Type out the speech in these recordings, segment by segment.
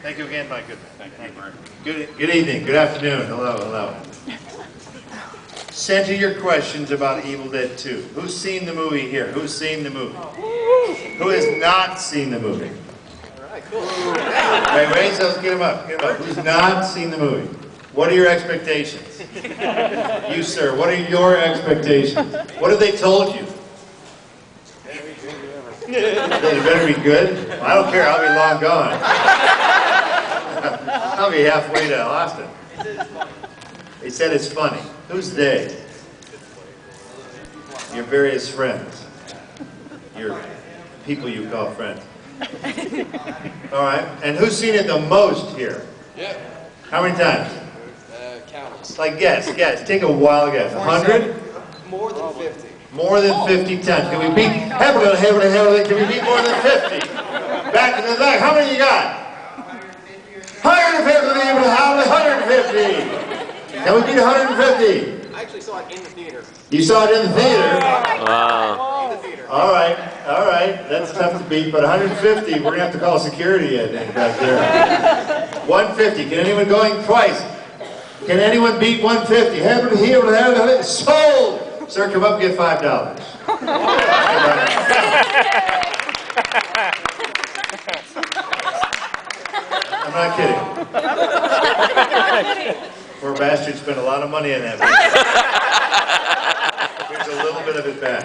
Thank you again, my good man. Thank you, Mark. Good evening, good afternoon, hello. Center your questions about Evil Dead 2. Who's seen the movie here? Who's seen the movie? Who has not seen the movie? All right, cool. Wait, so let's get him up. Who's not seen the movie? What are your expectations? You, sir, what are your expectations? What have they told you? They better be good? Well, I don't care, I'll be long gone. I'll be halfway to Austin. They said it's funny. Who's they? Your various friends. Your people you call friends. All right. And who's seen it the most here? Yeah. How many times? Countless. Like guess. Take a wild guess. 100? More than 50. More than 50 times. Can we beat? Can we beat more than 50? Back in the back. How many you got? 150. 150. Can we beat 150? I actually saw it in the theater. You saw it in the theater? Wow. In the theater. All right. That's tough to beat, but 150, we're going to have to call security in back there. 150. Can anyone going twice? Can anyone beat 150? Sold! Sir, come up and get $5. I'm not kidding. Poor bastard spent a lot of money on that. Here's a little bit of it back.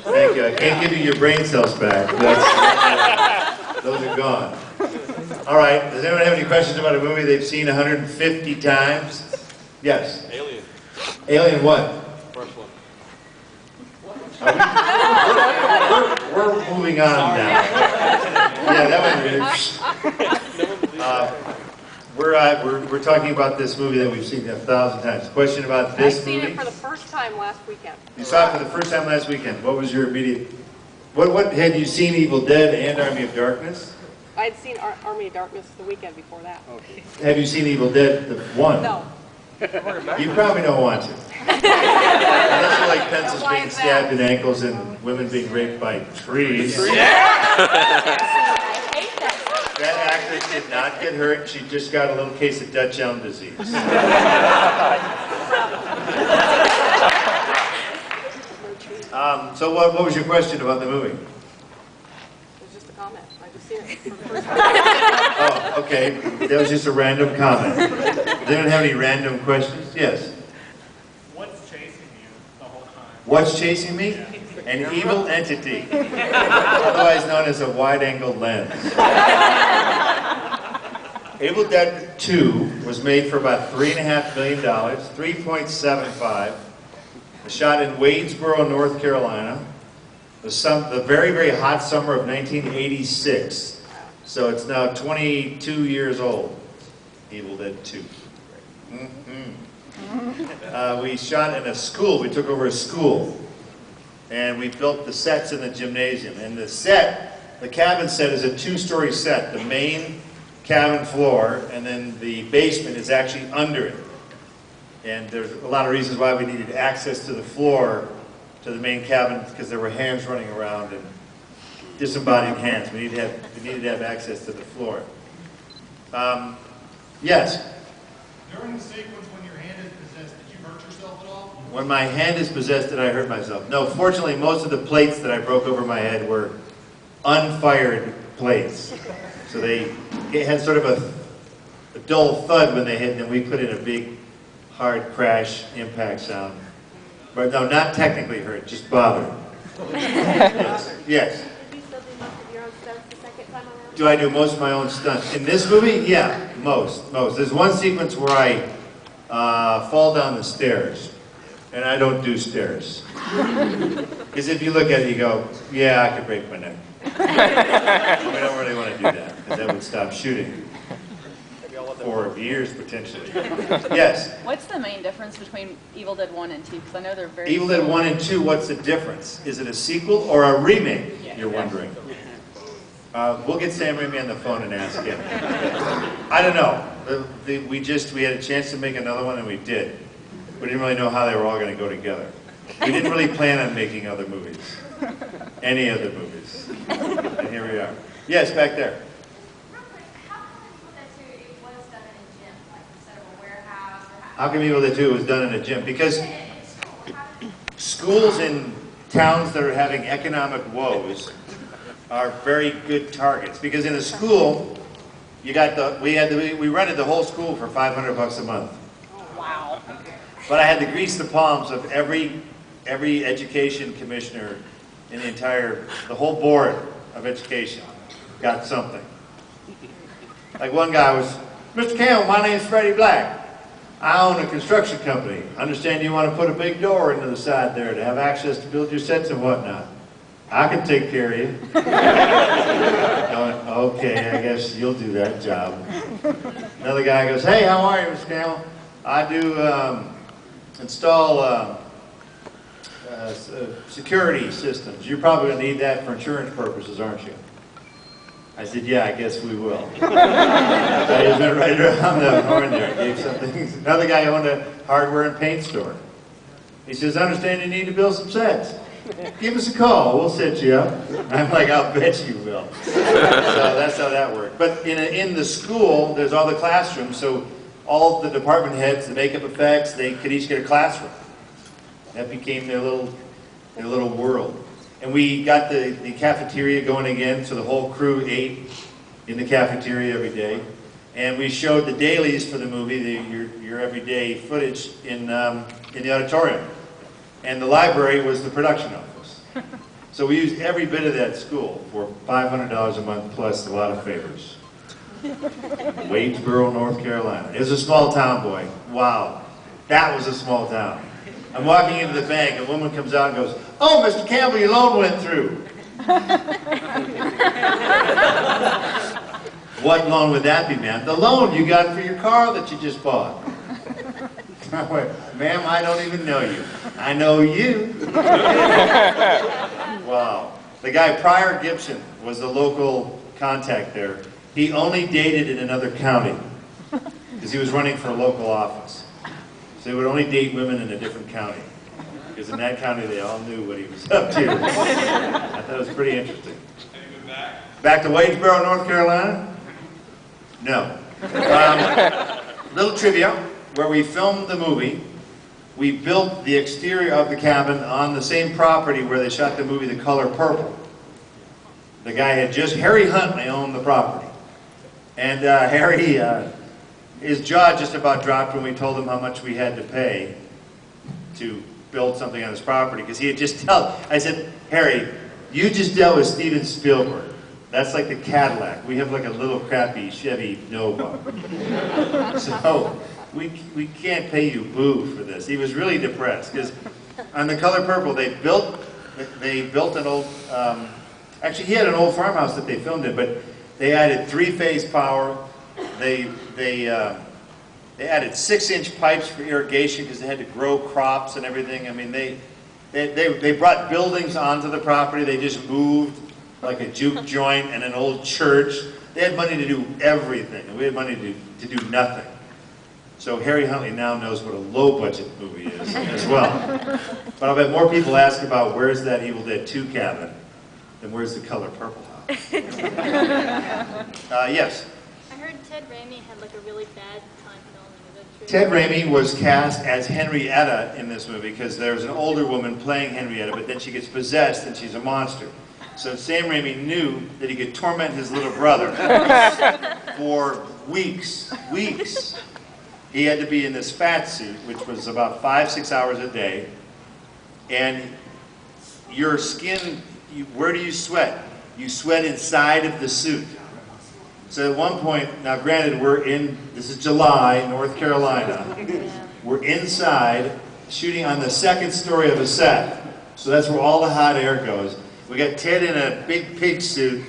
Thank you. I can't give you your brain cells back. Those are gone. All right. Does anyone have any questions about a movie they've seen 150 times? Yes. Alien. Alien what? First one. We're moving on now. Yeah, that one. We're talking about this movie that we've seen 1,000 times. Question about this movie? I've seen it for the first time last weekend. You saw it for the first time last weekend. What was your immediate? What had you seen? Evil Dead and Army of Darkness? I had seen Army of Darkness the weekend before that. Okay. Have you seen Evil Dead the one? No. You probably don't want to. Unless you like pencils Why being is stabbed in ankles and women being raped by trees. That actress did not get hurt. She just got a little case of Dutch elm disease. So what was your question about the movie? It was just a comment. I just seen it for the first time. Oh, okay. That was just a random comment. Does anyone have any random questions? Yes. What's chasing you the whole time? What's chasing me? An evil entity, otherwise known as a wide-angle lens. Evil Dead 2 was made for about $3.5 million, 3.75. Shot in Wadesboro, North Carolina. The very, very hot summer of 1986. So it's now 22 years old. Evil Dead 2. We shot in a school. We took over a school. And we built the sets in the gymnasium. And the cabin set is a two-story set. The main cabin floor, and then the basement is actually under it. And there's a lot of reasons why we needed access to the floor, to the main cabin, because there were hands running around and disembodied hands. We needed to have access to the floor. Yes? During the sequence when your hand is possessed, did you hurt yourself at all? When my hand is possessed, did I hurt myself? No, fortunately, most of the plates that I broke over my head were unfired plates. So it had sort of a dull thud when they hit, and then we put in a big, hard crash impact sound. But no, not technically hurt, just bothered. Yes. Did you still do most of your own stunts the second time around? Do I do most of my own stunts? In this movie? Yeah, most. There's one sequence where I fall down the stairs, and I don't do stairs. Because if you look at it, you go, yeah, I could break my neck. We don't really want to do that, because that would stop shooting. For years, potentially. Yes? What's the main difference between Evil Dead 1 and 2? Because I know they're very Evil Dead 1 and 2, what's the difference? Is it a sequel or a remake, you're wondering? We'll get Sam Raimi on the phone and ask him. I don't know. We had a chance to make another one, and we did. We didn't really know how they were all going to go together. We didn't really plan on making other movies. Any other movies. And here we are. Yes, back there. Real quick, how come How come Evil Dead 2 was done in a gym? Because schools in towns that are having economic woes are very good targets. Because in a school, we rented the whole school for $500 a month. Wow. But I had to grease the palms of every education commissioner in the whole board of education got something. Like one guy was, Mr. Campbell, my name's Freddie Black. I own a construction company. Understand you want to put a big door into the side there to have access to build your sets and whatnot. I can take care of you. I went, okay, I guess you'll do that job. Another guy goes, hey, how are you, Mr. Campbell? I do install security systems. You're probably going to need that for insurance purposes, aren't you? I said, yeah, I guess we will. I just went right around the horn there, gave something. Another guy owned a hardware and paint store. He says, I understand you need to build some sets. Give us a call, we'll set you up. I'm like, I'll bet you will. So that's how that worked. But in the school, there's all the classrooms, so all the department heads, the makeup effects, they could each get a classroom. That became their little world. And we got the cafeteria going again, so the whole crew ate in the cafeteria every day. And we showed the dailies for the movie, your everyday footage in the auditorium. And the library was the production office. So we used every bit of that school for $500 a month plus a lot of favors. Wadesboro, North Carolina. It was a small town, boy. Wow, that was a small town. I'm walking into the bank, a woman comes out and goes, oh, Mr. Campbell, your loan went through. What loan would that be, ma'am? The loan you got for your car that you just bought. I went, ma'am, I don't even know you. I know you. Wow. The guy, Pryor Gibson, was the local contact there. He only dated in another county because he was running for a local office. So he would only date women in a different county, because in that county they all knew what he was up to. I thought it was pretty interesting. Have you been back? Back to Wadesboro, North Carolina? No. Little trivia, where we filmed the movie, we built the exterior of the cabin on the same property where they shot the movie The Color Purple. The guy Harry Huntley owned the property. And Harry, his jaw just about dropped when we told him how much we had to pay to build something on his property, because he had just I said, Harry, you just dealt with Steven Spielberg. That's like the Cadillac. We have like a little crappy Chevy Nova. So we can't pay you boo for this. He was really depressed, because on The Color Purple they built an old, actually he had an old farmhouse that they filmed in, but they added 3-phase power. They added 6-inch pipes for irrigation because they had to grow crops and everything. I mean, they brought buildings onto the property. They just moved like a juke joint and an old church. They had money to do everything, and we had money to do nothing. So Harry Huntley now knows what a low-budget movie is as well. But I'll bet more people ask about where's that Evil Dead 2 cabin than where's The Color Purple house. Yes? I heard Ted Raimi had like a really bad time filming. Is that true? Ted Raimi was cast as Henrietta in this movie because there's an older woman playing Henrietta, but then she gets possessed and she's a monster. So Sam Raimi knew that he could torment his little brother for weeks. He had to be in this fat suit, which was about 5-6 hours a day, and your skin, where do you sweat? You sweat inside of the suit. So at one point, now granted, this is July, North Carolina. We're inside, shooting on the 2nd story of a set. So that's where all the hot air goes. We got Ted in a big pig suit,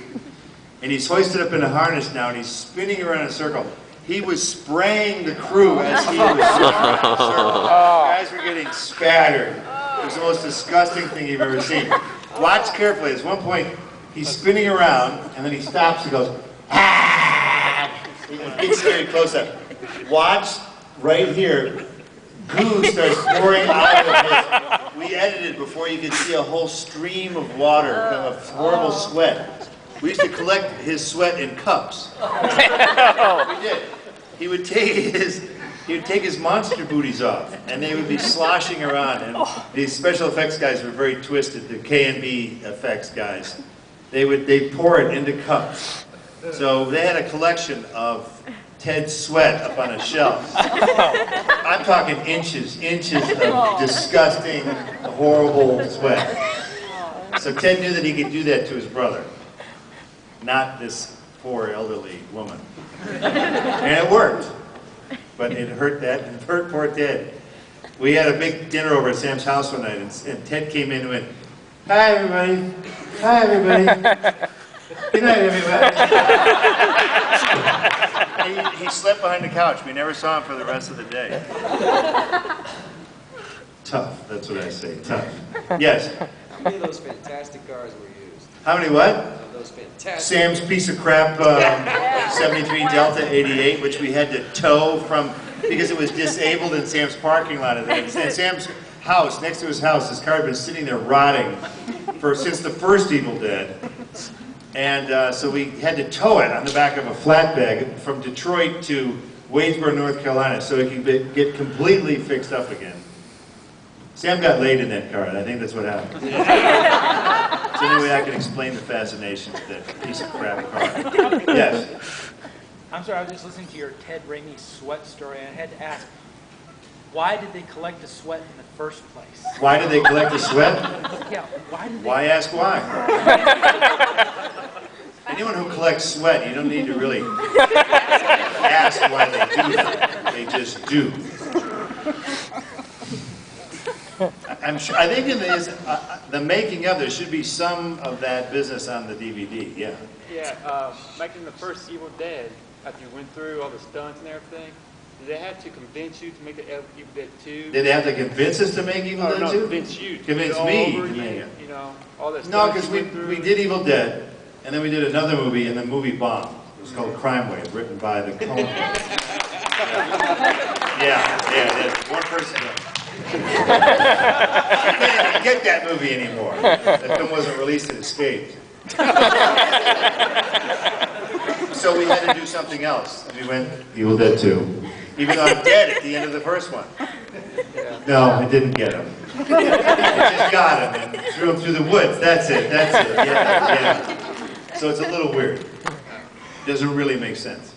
and he's hoisted up in a harness now, and he's spinning around in a circle. He was spraying the crew as he was spinning around in a circle. Guys were getting spattered. It was the most disgusting thing you've ever seen. Watch carefully. At one point, he's spinning around, and then he stops and goes, ah! Big scary close-up. Watch right here. Goo starts pouring out of his. We edited before you could see a whole stream of water come of horrible sweat. We used to collect his sweat in cups. We did. He would take He'd take his monster booties off, and they would be sloshing around. And these special effects guys were very twisted. The K&B effects guys, they'd pour it into cups. So they had a collection of Ted's sweat up on a shelf. I'm talking inches of disgusting, horrible sweat. So Ted knew that he could do that to his brother, not this poor elderly woman. And it worked. But it hurt poor Ted. We had a big dinner over at Sam's house one night, and Ted came in and went, "Hi everybody, hi everybody, good night everybody." He slept behind the couch. We never saw him for the rest of the day. Tough, that's what I say, tough. Yes? How many of those fantastic cars were used? How many what? Those fantastic. Sam's piece of crap 73 Delta 88, which we had to tow from because it was disabled in Sam's parking lot. And Sam's house, next to his house, his car had been sitting there rotting since the first Evil Dead. And so we had to tow it on the back of a flatbed from Detroit to Wadesboro, North Carolina, so it could get completely fixed up again. Sam got laid in that car, and I think that's what happened. So anyway, I can explain the fascination with that piece of crap car. Yes? I'm sorry, I was just listening to your Ted Raimi sweat story, and I had to ask, why did they collect the sweat in the first place? Why did they collect the sweat? Yeah, why did they? Why ask why? Anyone who collects sweat, you don't need to really ask why they do that. They just do. I think in the making of, there should be some of that business on the DVD, yeah. Yeah, making the first Evil Dead, after you went through all the stunts and everything, did they have to convince you to make the Evil Dead 2? Did they have to convince us to make Evil Dead 2? No, convince you. Convince to me over to make it. You know, all that No, stuff because you went through. we did Evil Dead, and then we did another movie, and the movie bombed. It was called Crime Wave, written by the Coen brothers. Yeah, one person. I can't even get that movie anymore. That film wasn't released, it escaped. So we had to do something else, and we went Evil Dead 2. Even though I'm dead at the end of the first one. No, it didn't get him. It just got him and threw him through the woods. That's it. Yeah. So it's a little weird. Doesn't really make sense.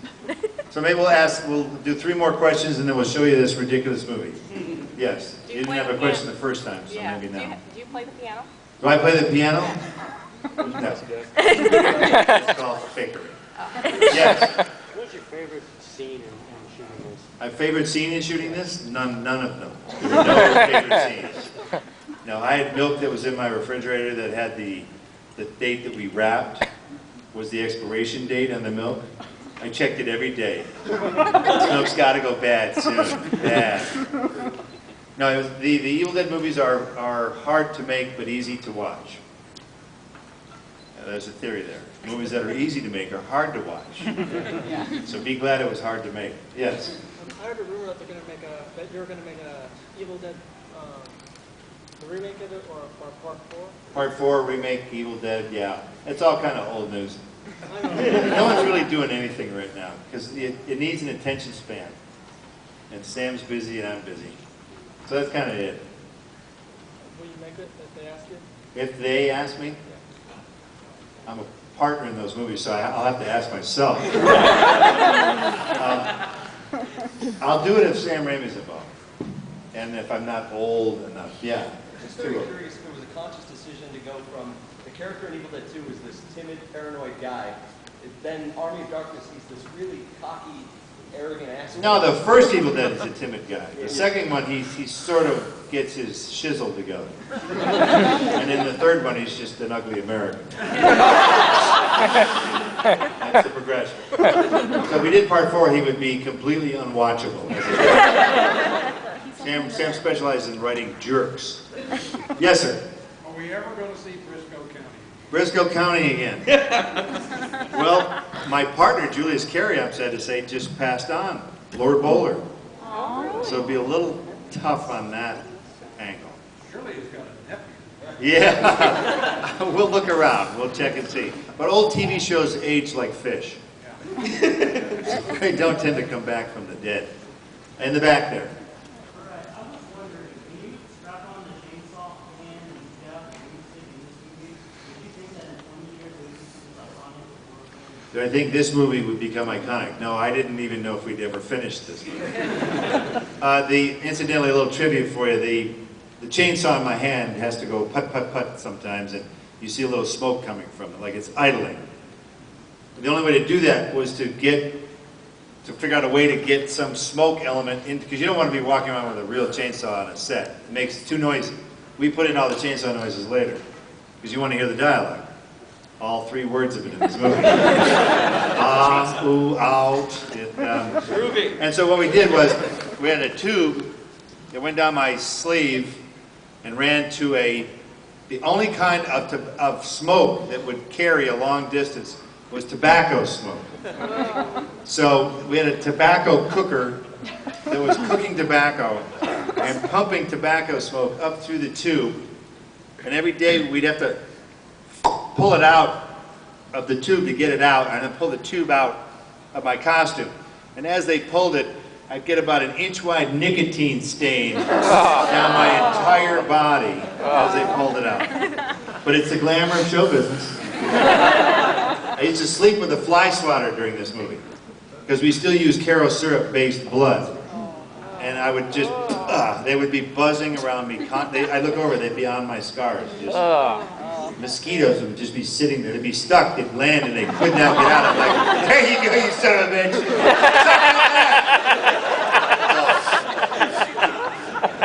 So maybe we'll do 3 more questions and then we'll show you this ridiculous movie. Yes. You didn't have a question the first time, so maybe now. Do you play the piano? Do I play the piano? No. It's called fakery. Yes. What's your favorite scene in shooting this? My favorite scene in shooting this? None of them. There were no favorite scenes. No, I had milk that was in my refrigerator that had the date that we wrapped was the expiration date on the milk. I checked it every day. This milk's got to go bad soon. Bad. No, the Evil Dead movies are hard to make but easy to watch. There's a theory there. Movies that are easy to make are hard to watch. So be glad it was hard to make. Yes? I heard a rumor that you're going to make a Evil Dead a remake of it or part 4. Part 4 remake Evil Dead, yeah. It's all kind of old news. No one's really doing anything right now because it needs an attention span. And Sam's busy and I'm busy. So that's kind of it. Will you make it if they ask you? If they ask me? I'm a partner in those movies, so I'll have to ask myself. I'll do it if Sam Raimi's involved. And if I'm not old enough, yeah. Just very curious if it was a conscious decision to go from the character in Evil Dead 2 is this timid, paranoid guy. Then Army of Darkness, he's this really cocky, arrogant asshole. No, the first Evil Dead is a timid guy. The second one, he sort of gets his shizzle together. And in the third one, he's just an ugly American. That's the progression. So if we did part 4, he would be completely unwatchable. Sam specializes in writing jerks. Yes, sir? Are we ever going to see Briscoe County? Briscoe County again. Well, my partner, Julius Carey, I'm sad to say, just passed on. Lord Bowler. So it'd be a little tough on that angle. Surely he's got a nephew. Yeah. We'll look around. We'll check and see. But old TV shows age like fish. They don't tend to come back from the dead. In the back there. Alright, I was wondering, when you strap on the chainsaw hand and stuff, and you sit in this movie, did you think that in 20 years it would be iconic or? Do I think this movie would become iconic? No, I didn't even know if we'd ever finish this movie. Incidentally, a little trivia for you. The chainsaw in my hand has to go put, put, put sometimes, and you see a little smoke coming from it, like it's idling. The only way to do that was to figure out a way to get some smoke element in, because you don't want to be walking around with a real chainsaw on a set. It makes too noisy. We put in all the chainsaw noises later, because you want to hear the dialogue. All 3 words of it in this movie. Ooh, out. And so what we did was, we had a tube that went down my sleeve and ran to the only kind of smoke that would carry a long distance was tobacco smoke. So we had a tobacco cooker that was cooking tobacco and pumping tobacco smoke up through the tube. And every day we'd have to pull it out of the tube to get it out, and then pull the tube out of my costume. And as they pulled it, I'd get about an inch-wide nicotine stain down my entire body as they pulled it out. But it's the glamour of show business. I used to sleep with a fly swatter during this movie, because we still use Caro syrup-based blood. And I would just, they would be buzzing around me. I'd look over, they'd be on my scars. Just, mosquitoes would just be sitting there. They'd be stuck, they'd land, and they could not get out. I'm like, there you go, you son of a bitch.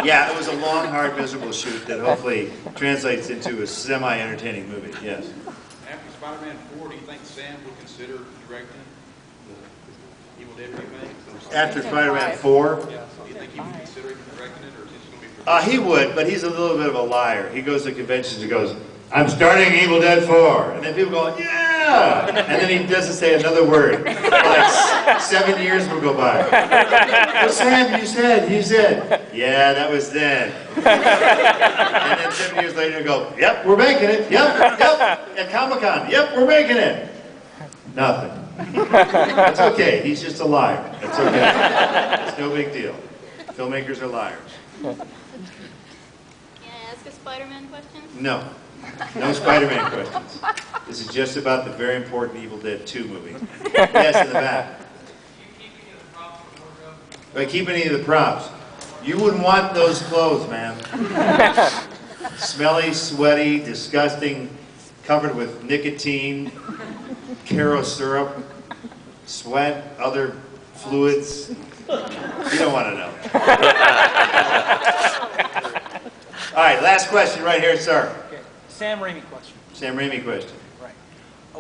Yeah, it was a long, hard, miserable shoot that hopefully translates into a semi-entertaining movie, yes. After Spider-Man 4, do you think Sam would consider directing the Evil Dead remake? After Spider-Man 4? Yeah. Do you think he would consider directing it, or is it just going to be produced? He would, but he's a little bit of a liar. He goes to conventions and goes, I'm starting Evil Dead 4. And then people go, yeah! And then he doesn't say another word. Like 7 years will go by. Well, Sam, you said. Yeah, that was then. And then 7 years later, you go, yep, we're making it. Yep. At Comic-Con, yep, we're making it. Nothing. That's okay. He's just a liar. That's okay. It's no big deal. Filmmakers are liars. Can I ask a Spider-Man question? No. No Spider-Man questions. This is just about the very important Evil Dead 2 movie. Yes, in the back. By keeping any of the props. You wouldn't want those clothes, man. Smelly, sweaty, disgusting, covered with nicotine, Caro syrup, sweat, other fluids. You don't want to know. All right, last question right here, sir. Okay. Sam Raimi question. Sam Raimi question. Right.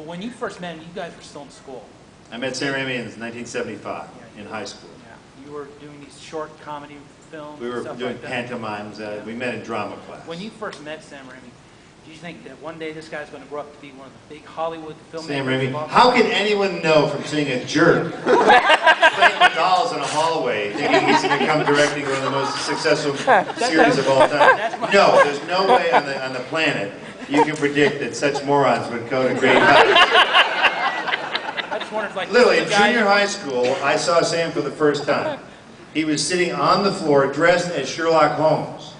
When you first met him, you guys were still in school. I met Sam Raimi in 1975 in high school. Yeah. You were doing these short comedy films. We were stuff doing like that. pantomimes. We met in drama class. When you first met Sam Raimi, do you think that one day this guy's going to grow up to be one of the big Hollywood filmmakers? Sam Raimi. How can anyone know from seeing a jerk playing with dolls in a hallway thinking he's going to come directing one of the most successful series of all time? No, there's no way on the planet you can predict that such morons would go to great heights. I just wondered, like, Literally, in junior high school, I saw Sam for the first time. He was sitting on the floor dressed as Sherlock Holmes.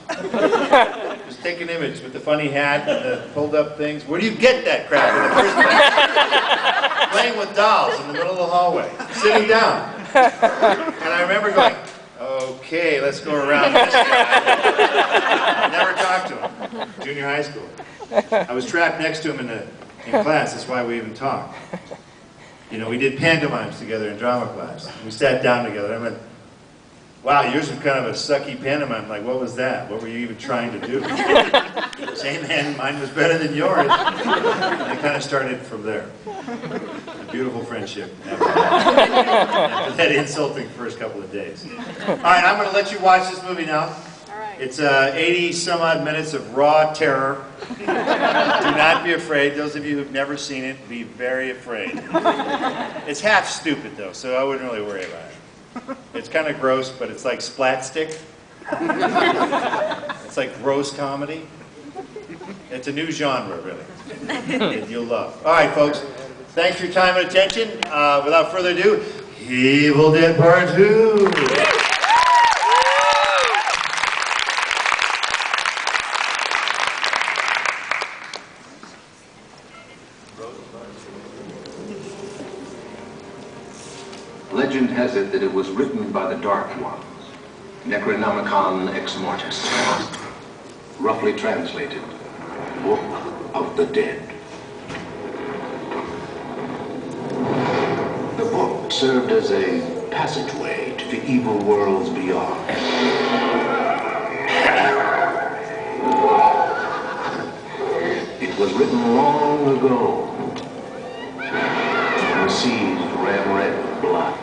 Just take an image with the funny hat and the pulled up things. Where do you get that crap in the first place? Playing with dolls in the middle of the hallway, sitting down. And I remember going, okay, let's go around this guy. I never talked to him. Junior high school. I was trapped next to him in class. That's why we even talked. You know, we did pantomimes together in drama class. We sat down together. I went, wow, yours was kind of a sucky pantomime. Like, what was that? What were you even trying to do? Same man, mine was better than yours. And it kind of started from there. A beautiful friendship after that insulting first couple of days. All right, I'm going to let you watch this movie now. All right. It's 80 some odd minutes of raw terror. Do not be afraid. Those of you who've never seen it, be very afraid. It's half stupid though, so I wouldn't really worry about it. It's kind of gross, but it's like splat stick. It's like gross comedy. It's a new genre, really. That you'll love. All right, folks. Thanks for your time and attention. Without further ado, Evil Dead Part 2. Legend has it that it was written by the Dark Ones, Necronomicon Ex Mortis, roughly translated, Book of the Dead. The book served as a passageway to the evil worlds beyond. It was written long ago, when the seas ran red with blood.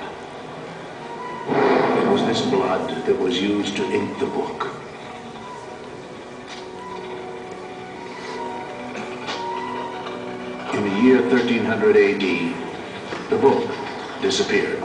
It was this blood that was used to ink the book. In the year 1300 AD, the book disappeared.